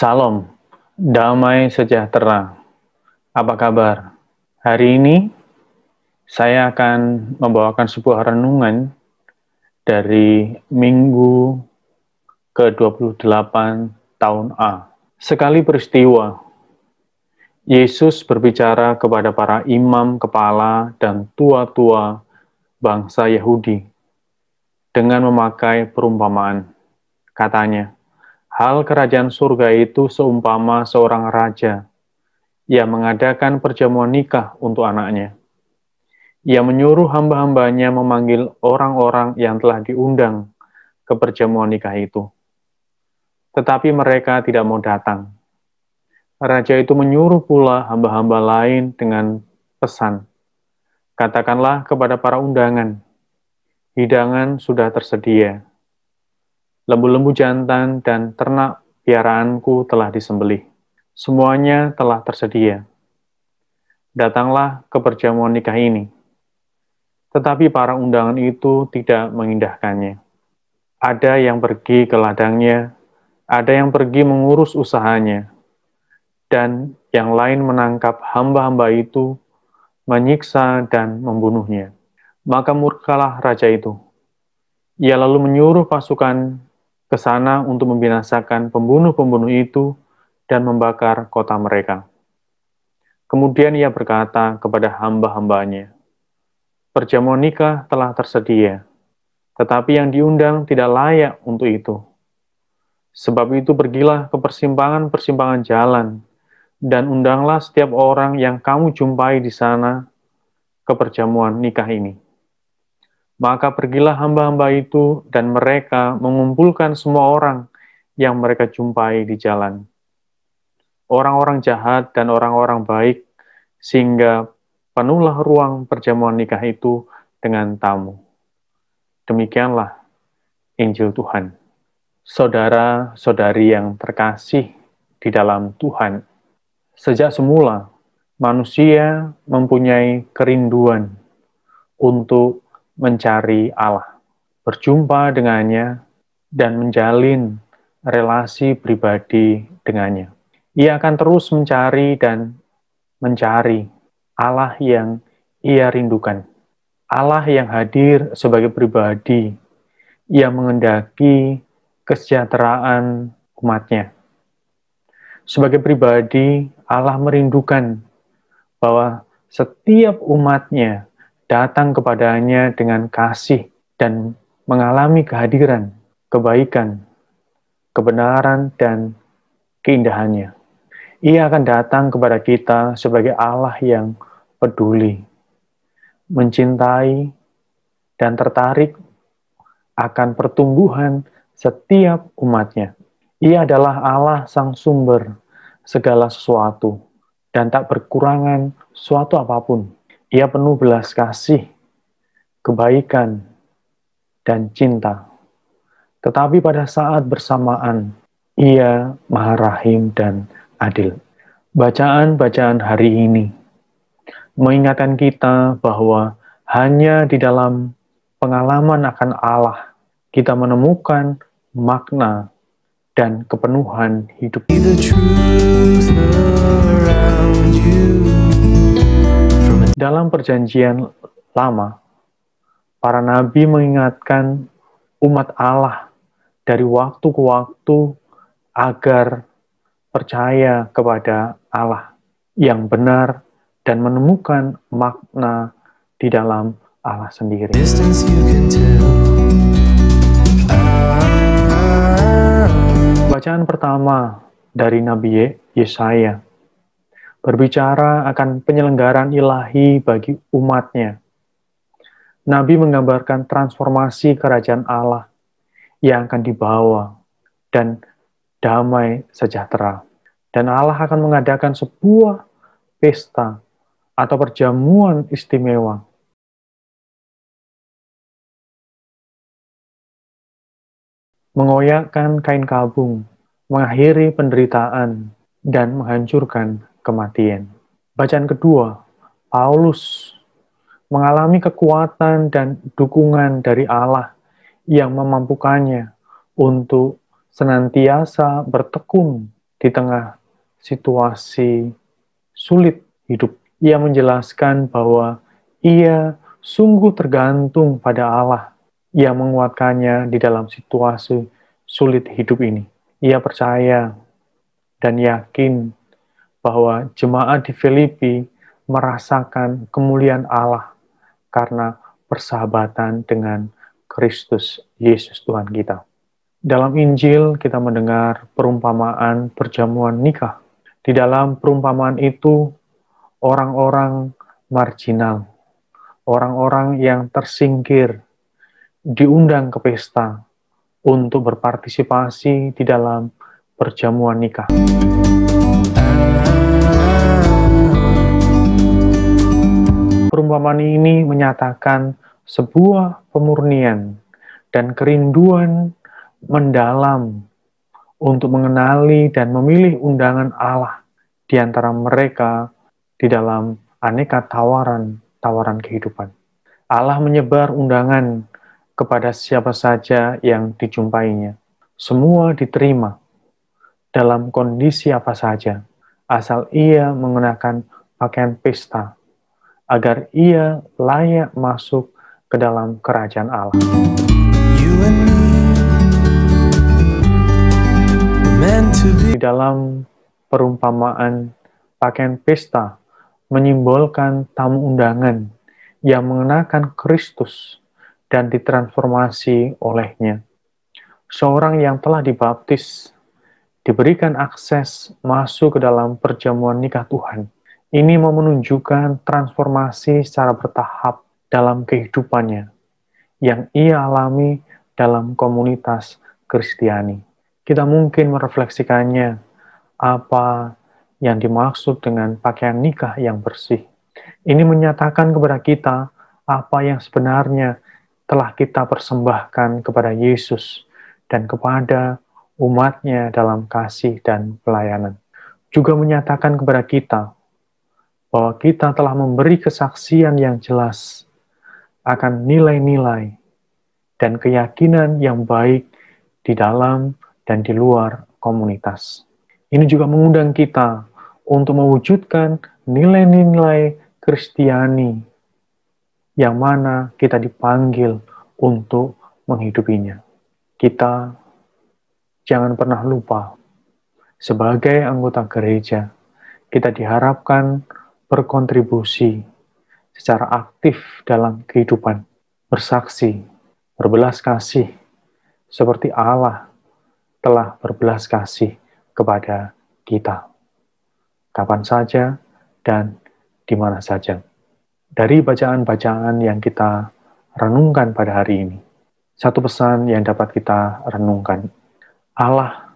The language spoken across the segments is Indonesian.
Salam, damai sejahtera. Apa kabar? Hari ini saya akan membawakan sebuah renungan dari Minggu ke-28 tahun A. Sekali peristiwa, Yesus berbicara kepada para imam kepala dan tua-tua bangsa Yahudi dengan memakai perumpamaan. Katanya, hal kerajaan surga itu seumpama seorang raja yang mengadakan perjamuan nikah untuk anaknya. Ia menyuruh hamba-hambanya memanggil orang-orang yang telah diundang ke perjamuan nikah itu. Tetapi mereka tidak mau datang. Raja itu menyuruh pula hamba-hamba lain dengan pesan, katakanlah kepada para undangan, hidangan sudah tersedia. Lembu-lembu jantan dan ternak piaraanku telah disembelih. Semuanya telah tersedia. Datanglah ke perjamuan nikah ini. Tetapi para undangan itu tidak mengindahkannya. Ada yang pergi ke ladangnya, ada yang pergi mengurus usahanya, dan yang lain menangkap hamba-hamba itu, menyiksa dan membunuhnya. Maka murkalah raja itu. Ia lalu menyuruh pasukan ke sana untuk membinasakan pembunuh-pembunuh itu dan membakar kota mereka. Kemudian ia berkata kepada hamba-hambanya, perjamuan nikah telah tersedia, tetapi yang diundang tidak layak untuk itu. Sebab itu pergilah ke persimpangan-persimpangan jalan, dan undanglah setiap orang yang kamu jumpai di sana ke perjamuan nikah ini. Maka pergilah hamba-hamba itu, dan mereka mengumpulkan semua orang yang mereka jumpai di jalan. Orang-orang jahat dan orang-orang baik, sehingga penuhlah ruang perjamuan nikah itu dengan tamu. Demikianlah Injil Tuhan. Saudara-saudari yang terkasih di dalam Tuhan, sejak semula manusia mempunyai kerinduan untuk mencari Allah, berjumpa dengannya, dan menjalin relasi pribadi dengannya. Ia akan terus mencari dan mencari Allah yang ia rindukan. Allah yang hadir sebagai pribadi yang mengendaki kesejahteraan umatnya. Sebagai pribadi, Allah merindukan bahwa setiap umatnya datang kepadanya dengan kasih dan mengalami kehadiran, kebaikan, kebenaran, dan keindahannya. Ia akan datang kepada kita sebagai Allah yang peduli, mencintai, dan tertarik akan pertumbuhan setiap umatnya. Ia adalah Allah sang sumber segala sesuatu dan tak berkurangan suatu apapun. Ia penuh belas kasih, kebaikan, dan cinta. Tetapi pada saat bersamaan, ia Maha Rahim dan adil. Bacaan-bacaan hari ini mengingatkan kita bahwa hanya di dalam pengalaman akan Allah, kita menemukan makna dan kepenuhan hidup. Dalam perjanjian lama, para nabi mengingatkan umat Allah dari waktu ke waktu agar percaya kepada Allah yang benar dan menemukan makna di dalam Allah sendiri. Bacaan pertama dari Nabi Yesaya berbicara akan penyelenggaraan ilahi bagi umatnya. Nabi menggambarkan transformasi kerajaan Allah yang akan dibawa dan damai sejahtera. Dan Allah akan mengadakan sebuah pesta atau perjamuan istimewa. Mengoyakkan kain kabung, mengakhiri penderitaan, dan menghancurkan kematian. Bacaan kedua, Paulus mengalami kekuatan dan dukungan dari Allah yang memampukannya untuk senantiasa bertekun di tengah situasi sulit hidup. Ia menjelaskan bahwa ia sungguh tergantung pada Allah. Ia menguatkannya di dalam situasi sulit hidup ini. Ia percaya dan yakin bahwa jemaat di Filipi merasakan kemuliaan Allah karena persahabatan dengan Kristus Yesus Tuhan kita. Dalam Injil kita mendengar perumpamaan perjamuan nikah. Di dalam perumpamaan itu, orang-orang marginal, orang-orang yang tersingkir, diundang ke pesta untuk berpartisipasi di dalam perjamuan nikah. Perumpamaan ini menyatakan sebuah pemurnian dan kerinduan mendalam untuk mengenali dan memilih undangan Allah di antara mereka di dalam aneka tawaran kehidupan. Allah menyebar undangan kepada siapa saja yang dijumpainya. Semua diterima dalam kondisi apa saja, asal ia mengenakan pakaian pesta, agar ia layak masuk ke dalam kerajaan Allah. Di dalam perumpamaan, pakaian pesta menyimbolkan tamu undangan yang mengenakan Kristus dan ditransformasi olehnya. Seorang yang telah dibaptis diberikan akses masuk ke dalam perjamuan nikah Tuhan. Ini mau menunjukkan transformasi secara bertahap dalam kehidupannya yang ia alami dalam komunitas Kristiani. Kita mungkin merefleksikannya apa yang dimaksud dengan pakaian nikah yang bersih. Ini menyatakan kepada kita apa yang sebenarnya telah kita persembahkan kepada Yesus dan kepada umatnya dalam kasih dan pelayanan. Juga menyatakan kepada kita bahwa kita telah memberi kesaksian yang jelas akan nilai-nilai dan keyakinan yang baik di dalam dan di luar komunitas. Ini juga mengundang kita untuk mewujudkan nilai-nilai Kristiani yang mana kita dipanggil untuk menghidupinya. Kita jangan pernah lupa, sebagai anggota gereja, kita diharapkan berkontribusi secara aktif dalam kehidupan, bersaksi, berbelas kasih, seperti Allah telah berbelas kasih kepada kita, kapan saja dan di mana saja. Dari bacaan-bacaan yang kita renungkan pada hari ini, satu pesan yang dapat kita renungkan, Allah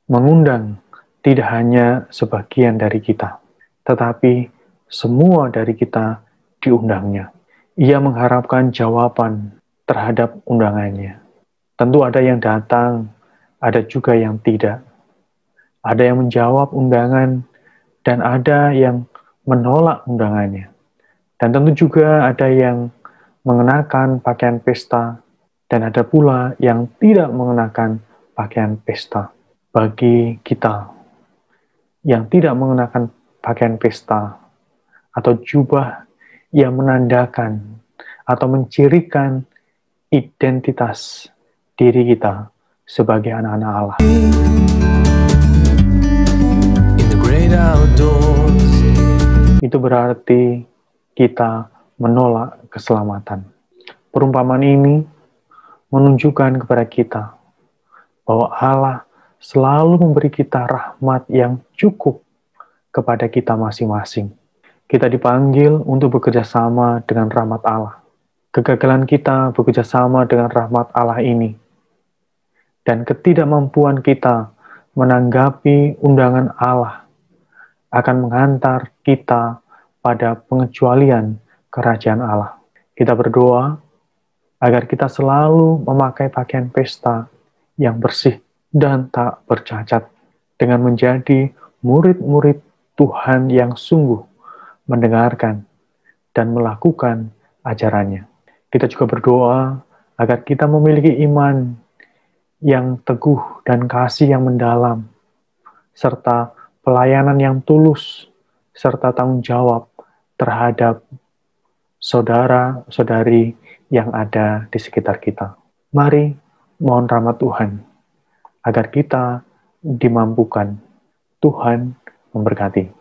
mengundang tidak hanya sebagian dari kita, tetapi semua dari kita diundangnya. Ia mengharapkan jawaban terhadap undangannya. Tentu ada yang datang, ada juga yang tidak. Ada yang menjawab undangan, dan ada yang menolak undangannya. Dan tentu juga ada yang mengenakan pakaian pesta, dan ada pula yang tidak mengenakan pakaian pesta. Bagi kita yang tidak mengenakan pakaian pesta atau jubah yang menandakan atau mencirikan identitas diri kita sebagai anak-anak Allah. Itu berarti kita menolak keselamatan. Perumpamaan ini menunjukkan kepada kita bahwa Allah selalu memberi kita rahmat yang cukup kepada kita masing-masing. Kita dipanggil untuk bekerja sama dengan rahmat Allah. Kegagalan kita bekerja sama dengan rahmat Allah ini, dan ketidakmampuan kita menanggapi undangan Allah akan menghantar kita pada pengecualian kerajaan Allah. Kita berdoa agar kita selalu memakai pakaian pesta yang bersih dan tak bercacat, dengan menjadi murid-murid Tuhan yang sungguh mendengarkan dan melakukan ajarannya. Kita juga berdoa agar kita memiliki iman yang teguh dan kasih yang mendalam, serta pelayanan yang tulus, serta tanggung jawab terhadap saudara-saudari yang ada di sekitar kita. Mari mohon rahmat Tuhan, agar kita dimampukan. Tuhan memberkati.